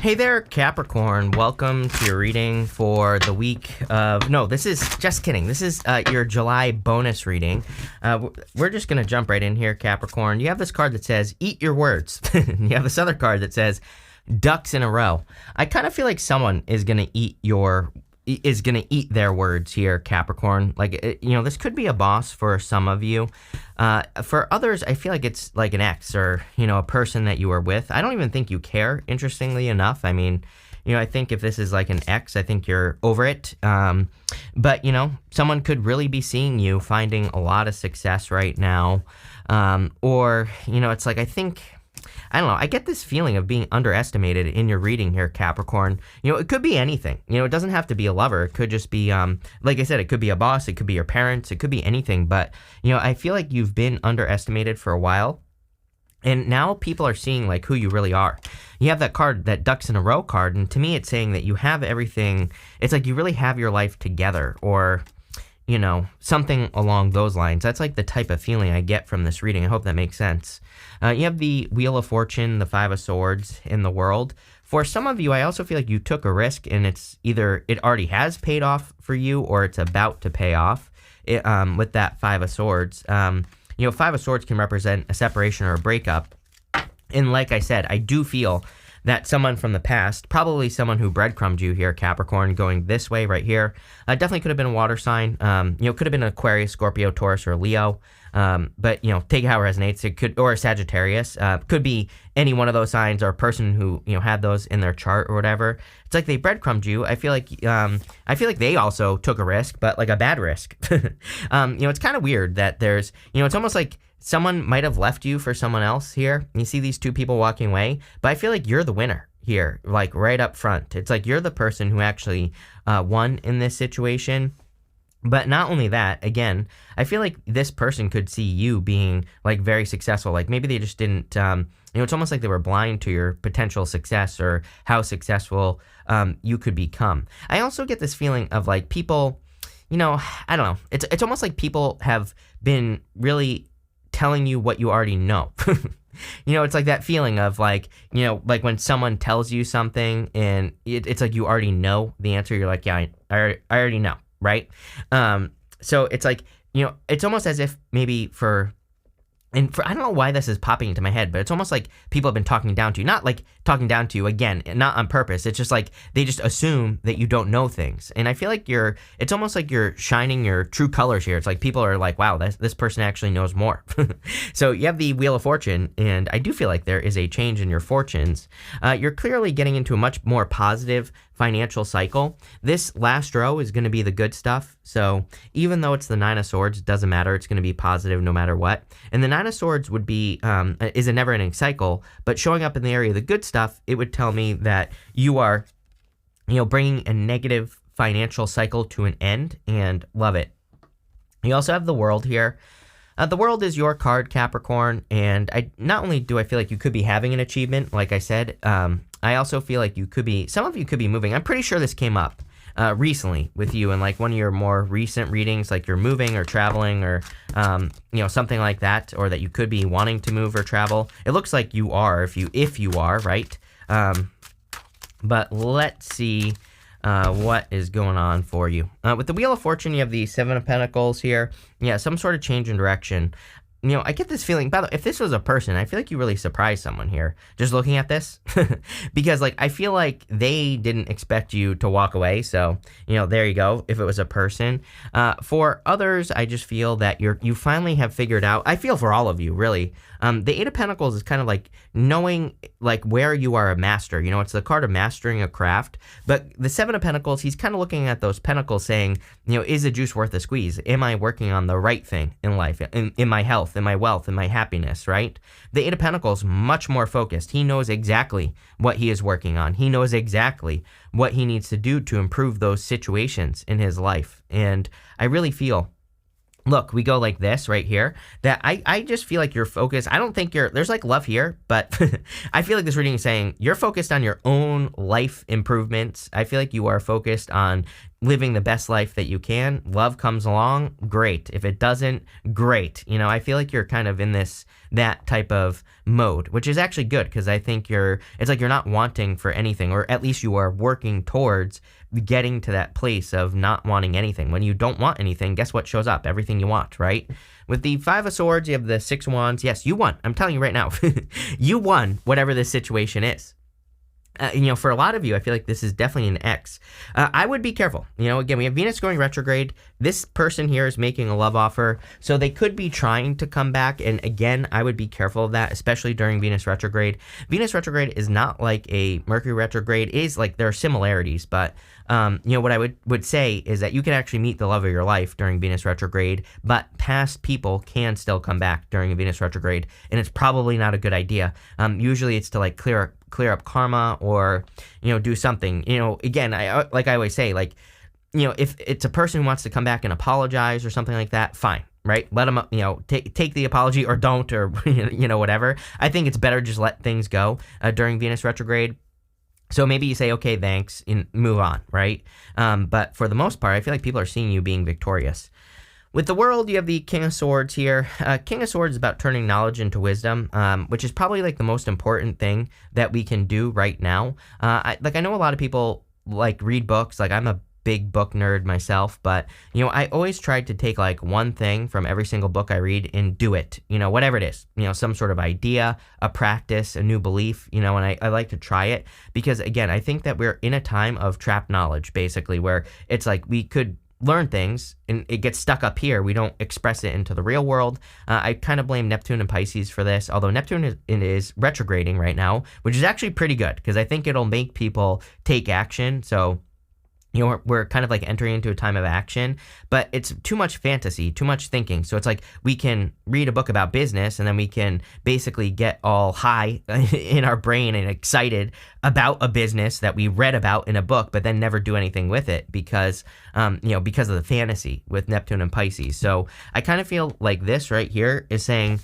Hey there, Capricorn. Welcome to your reading for the week of... No, this is... Just kidding. This is your July bonus reading. We're just going to jump right in here, Capricorn. You have this card that says, eat your words. You have this other card that says, ducks in a row. I kind of feel like someone is going to eat their words here, Capricorn. Like, this could be a boss for some of you. For others, I feel like it's like an ex or, a person that you are with. I don't even think you care, interestingly enough. I mean, I think if this is like an ex, I think you're over it. But, someone could really be seeing you finding a lot of success right now. Or, it's like, I don't know. I get this feeling of being underestimated in your reading here, Capricorn. It could be anything. It doesn't have to be a lover. It could just be, like I said, it could be a boss. It could be your parents. It could be anything. But, I feel like you've been underestimated for a while. And now people are seeing, like, who you really are. You have that card, that ducks in a row card. And to me, it's saying that you have everything. It's like you really have your life together, or... something along those lines. That's like the type of feeling I get from this reading. I hope that makes sense. You have the Wheel of Fortune, the Five of Swords in the world. For some of you, I also feel like you took a risk, and it's either it already has paid off for you or it's about to pay off with that Five of Swords. Five of Swords can represent a separation or a breakup. And like I said, I do feel that someone from the past, probably someone who breadcrumbed you here, Capricorn, going this way right here, definitely could have been a water sign. Could have been an Aquarius, Scorpio, Taurus, or Leo. But take it how it resonates. It could, or a Sagittarius. Could be any one of those signs, or a person who had those in their chart or whatever. It's like they breadcrumbed you. I feel like they also took a risk, but like a bad risk. It's kind of weird that there's it's almost like someone might have left you for someone else here. You see these two people walking away, but I feel like you're the winner here, like right up front. It's like you're the person who actually won in this situation. But not only that, again, I feel like this person could see you being like very successful. Like maybe they just didn't, it's almost like they were blind to your potential success or how successful you could become. I also get this feeling of like people, I don't know. It's almost like people have been really telling you what you already know. It's like that feeling of like, like when someone tells you something and it's like you already know the answer. You're like, yeah, I already know, right? So it's like, it's almost as if maybe I don't know why this is popping into my head, but it's almost like people have been talking down to you. Not like talking down to you, again, not on purpose. It's just like they just assume that you don't know things. And I feel like it's almost like you're shining your true colors here. It's like people are like, wow, this person actually knows more. So you have the Wheel of Fortune, and I do feel like there is a change in your fortunes. You're clearly getting into a much more positive financial cycle. This last row is going to be the good stuff. So even though it's the Nine of Swords, it doesn't matter. It's going to be positive no matter what. And the Nine of Swords would be is a never-ending cycle, but showing up in the area of the good stuff, it would tell me that you are, bringing a negative financial cycle to an end, and love it. You also have the World here. The World is your card, Capricorn, and not only do I feel like you could be having an achievement, like I said, I also feel like some of you could be moving. I'm pretty sure this came up recently with you in like one of your more recent readings, like you're moving or traveling or, something like that, or that you could be wanting to move or travel. It looks like you are, if you are, right? But let's see what is going on for you. With the Wheel of Fortune, you have the Seven of Pentacles here. Yeah, some sort of change in direction. I get this feeling, by the way, if this was a person, I feel like you really surprised someone here, just looking at this, because like, I feel like they didn't expect you to walk away. So, there you go. If it was a person, for others, I just feel that you finally have figured out, I feel for all of you, really. The Eight of Pentacles is kind of like knowing like where you are a master. It's the card of mastering a craft, but the Seven of Pentacles, he's kind of looking at those pentacles saying, is the juice worth the squeeze? Am I working on the right thing in life, in my health, in my wealth, in my happiness, right? The Eight of Pentacles, much more focused. He knows exactly what he is working on. He knows exactly what he needs to do to improve those situations in his life. And I really feel, look, we go like this right here, that I just feel like you're focused. I don't think there's like love here, but I feel like this reading is saying you're focused on your own life improvements. I feel like you are focused on living the best life that you can. Love comes along, great. If it doesn't, great. I feel like you're kind of in that type of mode, which is actually good, because I think it's like you're not wanting for anything, or at least you are working towards getting to that place of not wanting anything. When you don't want anything, guess what shows up? Everything you want, right? With the Five of Swords, you have the Six of Wands. Yes, you won. I'm telling you right now, you won whatever this situation is. For a lot of you, I feel like this is definitely an X. I would be careful. Again, we have Venus going retrograde. This person here is making a love offer, so they could be trying to come back. And again, I would be careful of that, especially during Venus retrograde. Venus retrograde is not like a Mercury retrograde. It is like there are similarities, but what I would say is that you can actually meet the love of your life during Venus retrograde, but past people can still come back during a Venus retrograde, and it's probably not a good idea. Usually it's to like clear up karma, or do something. Again, I always say, like, if it's a person who wants to come back and apologize or something like that, fine, right? Let them take the apology, or don't, or whatever. I think it's better just let things go during Venus retrograde. So maybe you say, okay, thanks, and move on, right? But for the most part, I feel like people are seeing you being victorious. With the World, you have the King of Swords here. King of Swords is about turning knowledge into wisdom, which is probably like the most important thing that we can do right now. I know a lot of people like read books. Like, I'm a big book nerd myself, but I always try to take like one thing from every single book I read and do it, whatever it is, some sort of idea, a practice, a new belief, and I like to try it, because again, I think that we're in a time of trapped knowledge, basically, where it's like we could learn things and it gets stuck up here. We don't express it into the real world. I kind of blame Neptune and Pisces for this, although Neptune is retrograding right now, which is actually pretty good, because I think it'll make people take action. So we're kind of like entering into a time of action, but it's too much fantasy, too much thinking. So it's like we can read a book about business, and then we can basically get all high in our brain and excited about a business that we read about in a book, but then never do anything with it because of the fantasy with Neptune and Pisces. So I kind of feel like this right here is saying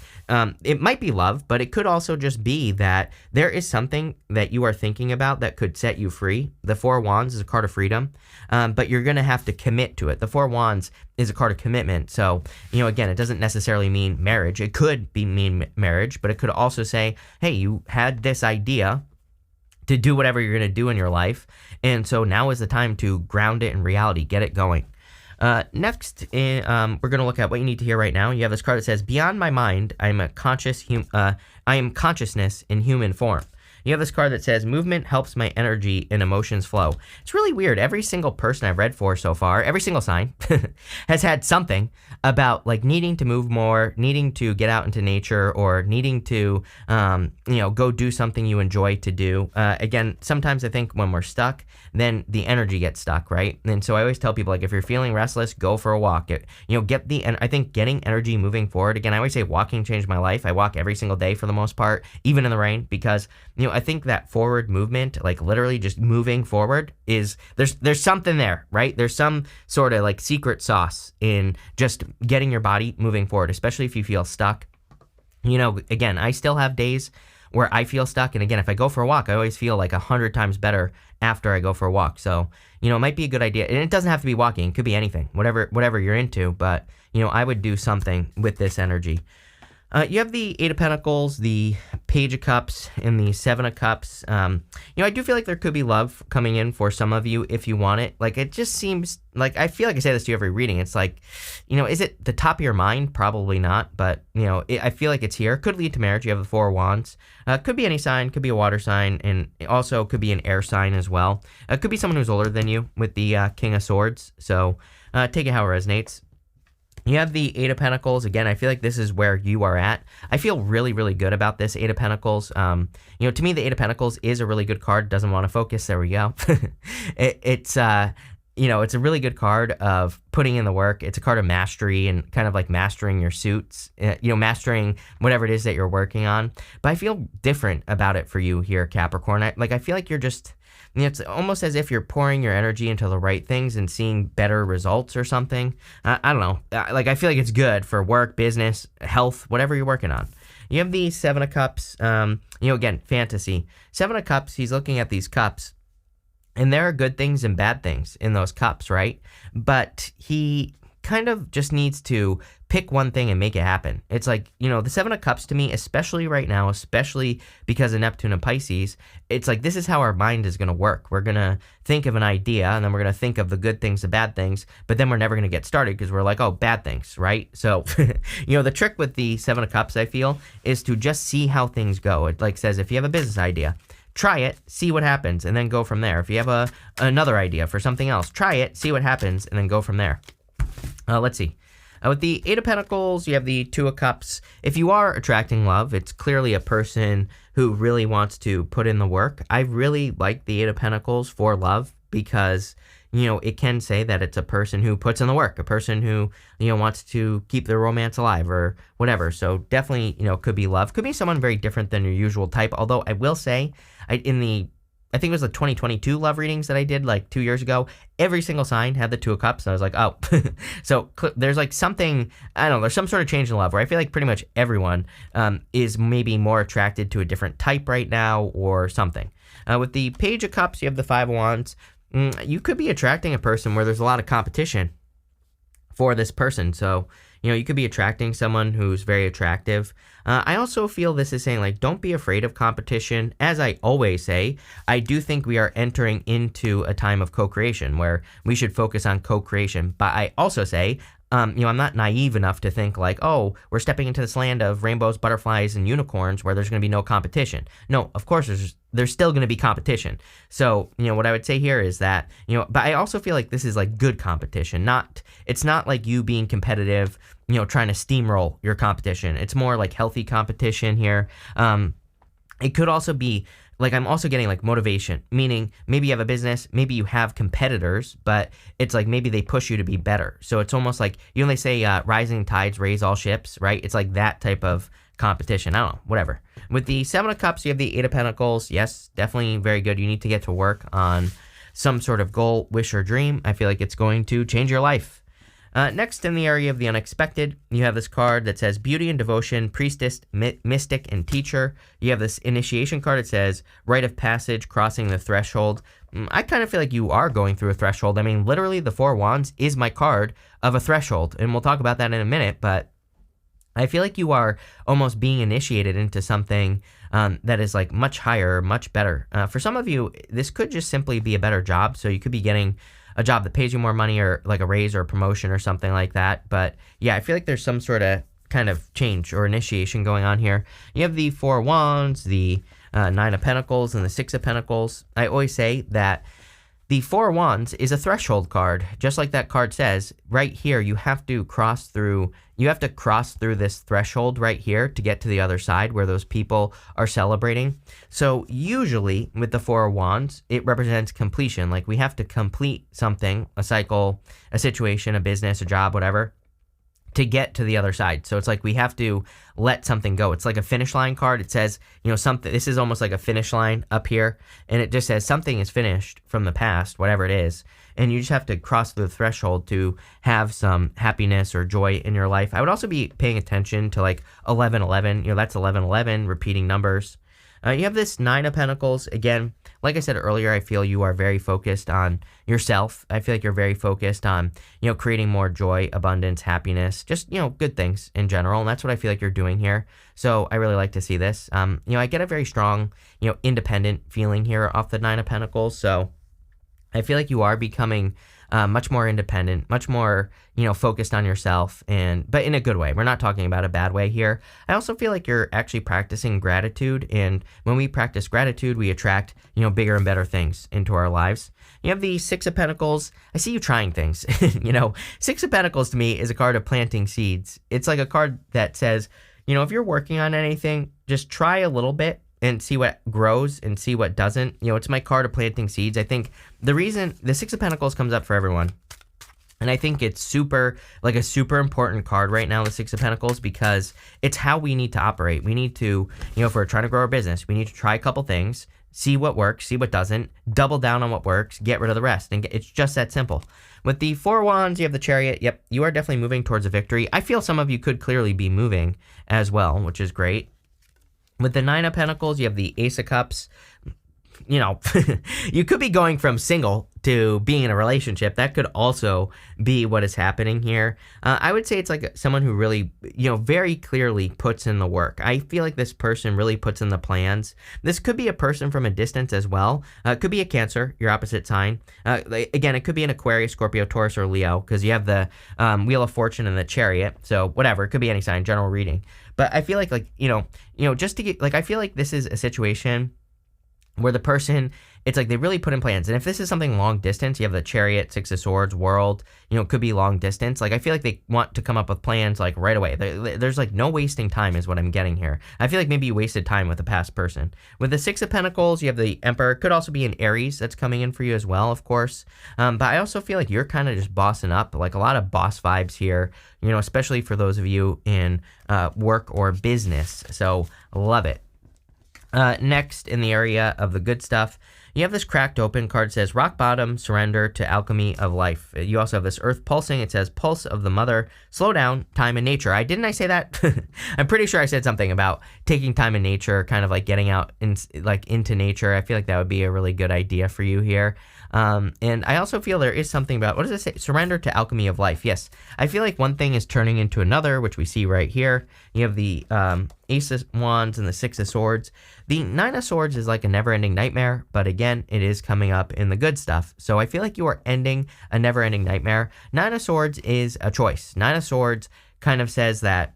it might be love, but it could also just be that there is something that you are thinking about that could set you free. The Four of Wands is a card of freedom. But you're going to have to commit to it. The Four of Wands is a card of commitment. So, again, it doesn't necessarily mean marriage. It could mean marriage, but it could also say, hey, you had this idea to do whatever you're going to do in your life, and so now is the time to ground it in reality, get it going. Next, we're going to look at what you need to hear right now. You have this card that says, beyond my mind, I am consciousness in human form. You have this card that says, movement helps my energy and emotions flow. It's really weird. Every single person I've read for so far, every single sign, has had something about like needing to move more, needing to get out into nature, or needing to, go do something you enjoy to do. Again, sometimes I think when we're stuck, then the energy gets stuck, right? And so I always tell people, like, if you're feeling restless, go for a walk. I think getting energy moving forward. Again, I always say walking changed my life. I walk every single day for the most part, even in the rain, because I think that forward movement, like literally just moving forward, is there's something there, right? There's some sort of like secret sauce in just getting your body moving forward, especially if you feel stuck. Again, I still have days where I feel stuck, and again, if I go for a walk, I always feel like 100 times better after I go for a walk. So, it might be a good idea, and it doesn't have to be walking. It could be anything, whatever you're into, but, I would do something with this energy. You have the Eight of Pentacles, the Page of Cups, and the Seven of Cups. I do feel like there could be love coming in for some of you if you want it. Like, it just seems like, I feel like I say this to you every reading. It's like, is it the top of your mind? Probably not, but, I feel like it's here. Could lead to marriage. You have the Four of Wands. Could be any sign. Could be a water sign, and also could be an air sign as well. Could be someone who's older than you with the King of Swords. So take it how it resonates. You have the Eight of Pentacles. Again, I feel like this is where you are at. I feel really, really good about this Eight of Pentacles. To me, the Eight of Pentacles is a really good card. Doesn't want to focus. There we go. It's a really good card of putting in the work. It's a card of mastery and kind of like mastering your suits, mastering whatever it is that you're working on. But I feel different about it for you here, Capricorn. I feel like you're just... it's almost as if you're pouring your energy into the right things and seeing better results or something. I don't know. I feel like it's good for work, business, health, whatever you're working on. You have the Seven of Cups. Again, fantasy. Seven of Cups, he's looking at these cups. And there are good things and bad things in those cups, right? But he kind of just needs to pick one thing and make it happen. It's like, the Seven of Cups to me, especially right now, especially because of Neptune and Pisces, it's like this is how our mind is going to work. We're going to think of an idea, and then we're going to think of the good things, the bad things, but then we're never going to get started because we're like, oh, bad things, right? So, the trick with the Seven of Cups, I feel, is to just see how things go. It like says, if you have a business idea, try it, see what happens, and then go from there. If you have another idea for something else, try it, see what happens, and then go from there. Let's see. With the Eight of Pentacles, you have the Two of Cups. If you are attracting love, it's clearly a person who really wants to put in the work. I really like the Eight of Pentacles for love because, it can say that it's a person who puts in the work, a person who, wants to keep their romance alive or whatever. So definitely, could be love. Could be someone very different than your usual type. Although I will say, I think it was the 2022 love readings that I did like 2 years ago. Every single sign had the Two of Cups. And I was like, oh, so there's like something, I don't know, there's some sort of change in love where I feel like pretty much everyone is maybe more attracted to a different type right now or something. With the Page of Cups, you have the Five of Wands. You could be attracting a person where there's a lot of competition for this person. So, you could be attracting someone who's very attractive. I also feel this is saying, like, don't be afraid of competition. As I always say, I do think we are entering into a time of co-creation where we should focus on co-creation. But I also say, I'm not naive enough to think like, oh, we're stepping into this land of rainbows, butterflies, and unicorns where there's going to be no competition. No, of course, there's still going to be competition. So, what I would say here is that, but I also feel like this is like good competition. It's not like you being competitive, trying to steamroll your competition. It's more like healthy competition here. It could also be like, I'm also getting like motivation, meaning maybe you have a business, maybe you have competitors, but it's like maybe they push you to be better. So it's almost like, they say rising tides raise all ships, right? It's like that type of competition. I don't know, whatever. With the Seven of Cups, you have the Eight of Pentacles. Yes, definitely very good. You need to get to work on some sort of goal, wish, or dream. I feel like it's going to change your life. Next, in the area of the unexpected, you have this card that says Beauty and Devotion, Priestess, Mystic, and Teacher. You have this initiation card that says Rite of Passage, Crossing the Threshold. I kind of feel like you are going through a threshold. I mean, literally, the Four of Wands is my card of a threshold, and we'll talk about that in a minute, but I feel like you are almost being initiated into something that is like much higher, much better. For some of you, this could just simply be a better job, so you could be getting a job that pays you more money or like a raise or a promotion or something like that. But yeah, I feel like there's some sort of kind of change or initiation going on here. You have the Four of Wands, the Nine of Pentacles, and the Six of Pentacles. I always say that the Four of Wands is a threshold card. Just like that card says, right here, you have to cross through this threshold right here to get to the other side where those people are celebrating. So usually with the Four of Wands, it represents completion. Like we have to complete something, a cycle, a situation, a business, a job, whatever, to get to the other side. So it's like we have to let something go. It's like a finish line card. It says, something, this is almost like a finish line up here, and it just says something is finished from the past, whatever it is, and you just have to cross the threshold to have some happiness or joy in your life. I would also be paying attention to like 1111, that's 1111, repeating numbers. You have this Nine of Pentacles. Again, like I said earlier, I feel you are very focused on yourself. I feel like you're very focused on, creating more joy, abundance, happiness, just, good things in general. And that's what I feel like you're doing here. So I really like to see this. I get a very strong, independent feeling here off the Nine of Pentacles. So I feel like you are becoming much more independent, much more, focused on yourself, but in a good way. We're not talking about a bad way here. I also feel like you're actually practicing gratitude, and when we practice gratitude, we attract, bigger and better things into our lives. You have the Six of Pentacles. I see you trying things. Six of Pentacles to me is a card of planting seeds. It's like a card that says, if you're working on anything, just try a little bit and see what grows and see what doesn't. It's my card of planting seeds. I think the reason the Six of Pentacles comes up for everyone, and I think it's a super important card right now, the Six of Pentacles, because it's how we need to operate. We need to, if we're trying to grow our business, we need to try a couple things, see what works, see what doesn't, double down on what works, get rid of the rest. And it's just that simple. With the Four of Wands, you have the Chariot. Yep, you are definitely moving towards a victory. I feel some of you could clearly be moving as well, which is great. With the Nine of Pentacles, you have the Ace of Cups. you could be going from single to being in a relationship. That could also be what is happening here. I would say it's like someone who really, very clearly puts in the work. I feel like this person really puts in the plans. This could be a person from a distance as well. It could be a Cancer, your opposite sign. Again, it could be an Aquarius, Scorpio, Taurus, or Leo, because you have the Wheel of Fortune and the Chariot. So whatever, it could be any sign, general reading. But I feel like just to get, I feel like this is a situation where the person, it's like they really put in plans. And if this is something long distance, you have the Chariot, Six of Swords, World, it could be long distance. I feel like they want to come up with plans right away. There's no wasting time is what I'm getting here. I feel like maybe you wasted time with a past person. With the Six of Pentacles, you have the Emperor. It could also be an Aries that's coming in for you as well, of course. But I also feel like you're kind of just bossing up, a lot of boss vibes here, especially for those of you in work or business. So love it. Next, in the area of the good stuff, you have this Cracked Open card. Says rock bottom, surrender to alchemy of life. You also have this Earth pulsing. It says pulse of the mother, slow down, time in nature. Didn't I say that? I'm pretty sure I said something about taking time in nature, kind of getting out into nature. I feel like that would be a really good idea for you here. And I also feel there is something about, what does it say? Surrender to alchemy of life. Yes. I feel like one thing is turning into another, which we see right here. You have the Ace of Wands and the Six of Swords. The Nine of Swords is like a never-ending nightmare, but again, it is coming up in the good stuff. So I feel like you are ending a never-ending nightmare. Nine of Swords is a choice. Nine of Swords kind of says that,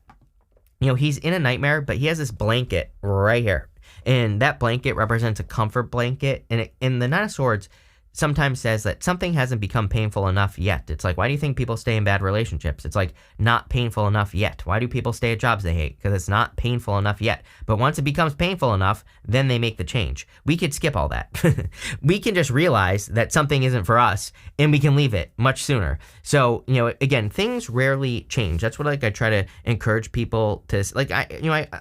he's in a nightmare, but he has this blanket right here. And that blanket represents a comfort blanket. And in the Nine of Swords sometimes says that something hasn't become painful enough yet. It's why do you think people stay in bad relationships? It's not painful enough yet. Why do people stay at jobs they hate? Because it's not painful enough yet. But once it becomes painful enough, then they make the change. We could skip all that. We can just realize that something isn't for us, and we can leave it much sooner. So, again, things rarely change. That's what I try to encourage people to,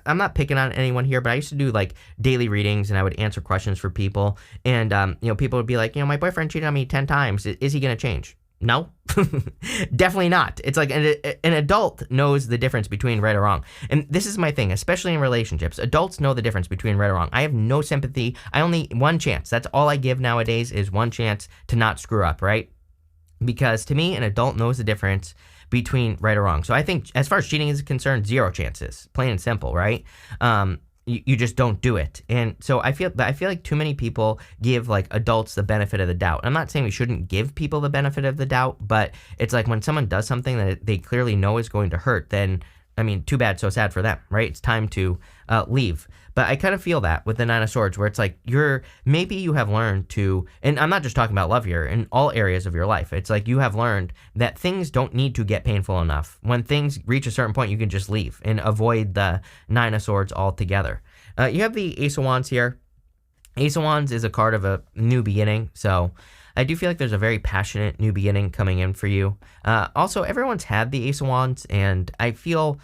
I'm not picking on anyone here, but I used to do daily readings, and I would answer questions for people. And, people would be like, my boyfriend cheated on me 10 times. Is he going to change? No, definitely not. It's an adult knows the difference between right or wrong. And this is my thing, especially in relationships. Adults know the difference between right or wrong. I have no sympathy. I only one chance. That's all I give nowadays is one chance to not screw up, right? Because to me, an adult knows the difference between right or wrong. So I think as far as cheating is concerned, 0 chances, plain and simple, right? You just don't do it. And so I feel like too many people give adults the benefit of the doubt. I'm not saying we shouldn't give people the benefit of the doubt, but it's when someone does something that they clearly know is going to hurt, then too bad, so sad for them, right? It's time to leave. But I kind of feel that with the Nine of Swords, where it's maybe you have learned to, and I'm not just talking about love here, in all areas of your life. It's you have learned that things don't need to get painful enough. When things reach a certain point, you can just leave and avoid the Nine of Swords altogether. You have the Ace of Wands here. Ace of Wands is a card of a new beginning, so I do feel like there's a very passionate new beginning coming in for you. Also, everyone's had the Ace of Wands, and I feel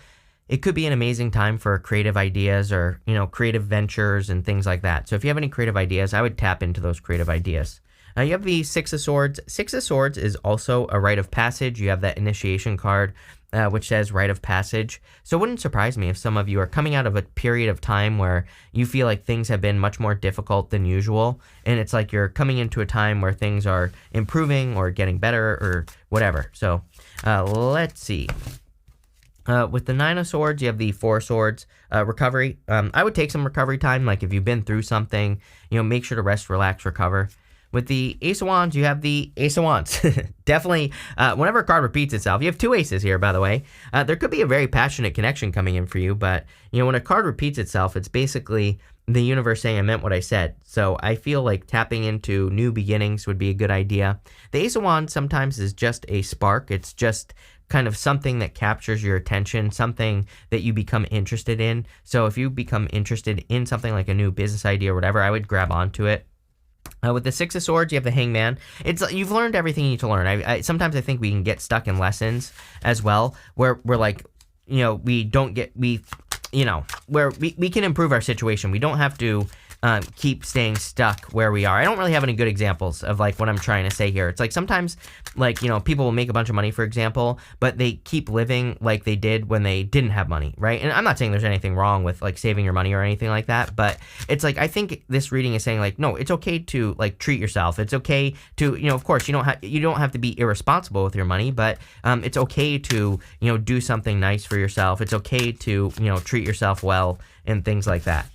it could be an amazing time for creative ideas or, creative ventures and things like that. So if you have any creative ideas, I would tap into those creative ideas. You have the Six of Swords. Six of Swords is also a rite of passage. You have that initiation card, which says rite of passage. So it wouldn't surprise me if some of you are coming out of a period of time where you feel like things have been much more difficult than usual. And it's you're coming into a time where things are improving or getting better or whatever. So let's see. With the Nine of Swords, you have the Four of Swords, recovery. I would take some recovery time. If you've been through something, make sure to rest, relax, recover. With the Ace of Wands, you have the Ace of Wands. Definitely, whenever a card repeats itself, you have 2 aces here, by the way. There could be a very passionate connection coming in for you, but, when a card repeats itself, it's basically the universe saying I meant what I said. So I feel like tapping into new beginnings would be a good idea. The Ace of Wands sometimes is just a spark. It's just kind of something that captures your attention, something that you become interested in. So if you become interested in something like a new business idea or whatever, I would grab onto it. With the Six of Swords, you have the Hangman. You've learned everything you need to learn. Sometimes I think we can get stuck in lessons as well, where we're where we can improve our situation. We don't have to keep staying stuck where we are. I don't really have any good examples of like what I'm trying to say here. It's like sometimes like, people will make a bunch of money, for example, but they keep living like they did when they didn't have money, right? And I'm not saying there's anything wrong with like saving your money or anything like that, but it's like I think this reading is saying like, no, it's okay to like treat yourself. It's okay to, of course, you don't have to be irresponsible with your money, but it's okay to, do something nice for yourself. It's okay to, treat yourself well and things like that.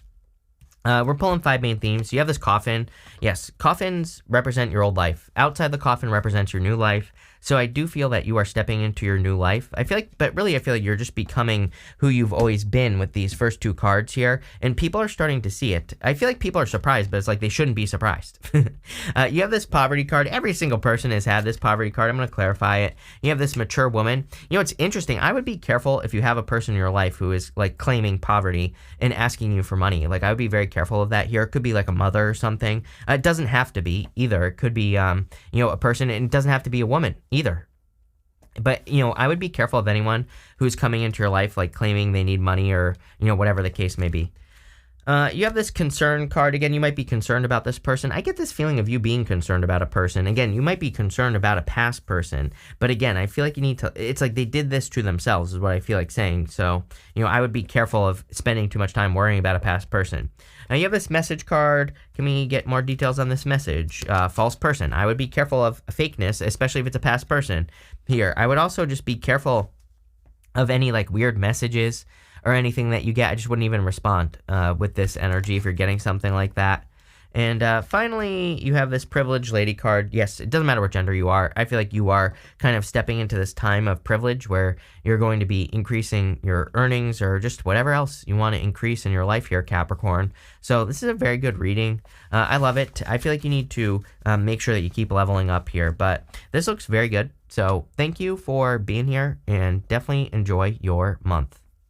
We're pulling 5 main themes. You have this coffin. Yes, coffins represent your old life. Outside the coffin represents your new life. So I do feel that you are stepping into your new life. I feel like you're just becoming who you've always been with these first 2 cards here. And people are starting to see it. I feel like people are surprised, but it's like they shouldn't be surprised. You have this poverty card. Every single person has had this poverty card. I'm going to clarify it. You have this mature woman. It's interesting. I would be careful if you have a person in your life who is like claiming poverty and asking you for money. Like I would be very careful of that here. It could be like a mother or something. It doesn't have to be either. It could be, a person, and it doesn't have to be a woman either. But, I would be careful of anyone who's coming into your life, like claiming they need money or, whatever the case may be. You have this concern card. Again, you might be concerned about this person. I get this feeling of you being concerned about a person. Again, you might be concerned about a past person. But again, I feel like you need to, it's like they did this to themselves is what I feel like saying. So, I would be careful of spending too much time worrying about a past person. Now you have this message card. Can we get more details on this message? False person. I would be careful of fakeness, especially if it's a past person here. I would also just be careful of any like weird messages or anything that you get. I just wouldn't even respond with this energy if you're getting something like that. And finally, you have this privileged lady card. Yes, it doesn't matter what gender you are. I feel like you are kind of stepping into this time of privilege where you're going to be increasing your earnings or just whatever else you want to increase in your life here, Capricorn. So this is a very good reading. I love it. I feel like you need to make sure that you keep leveling up here, but this looks very good. So thank you for being here and definitely enjoy your month.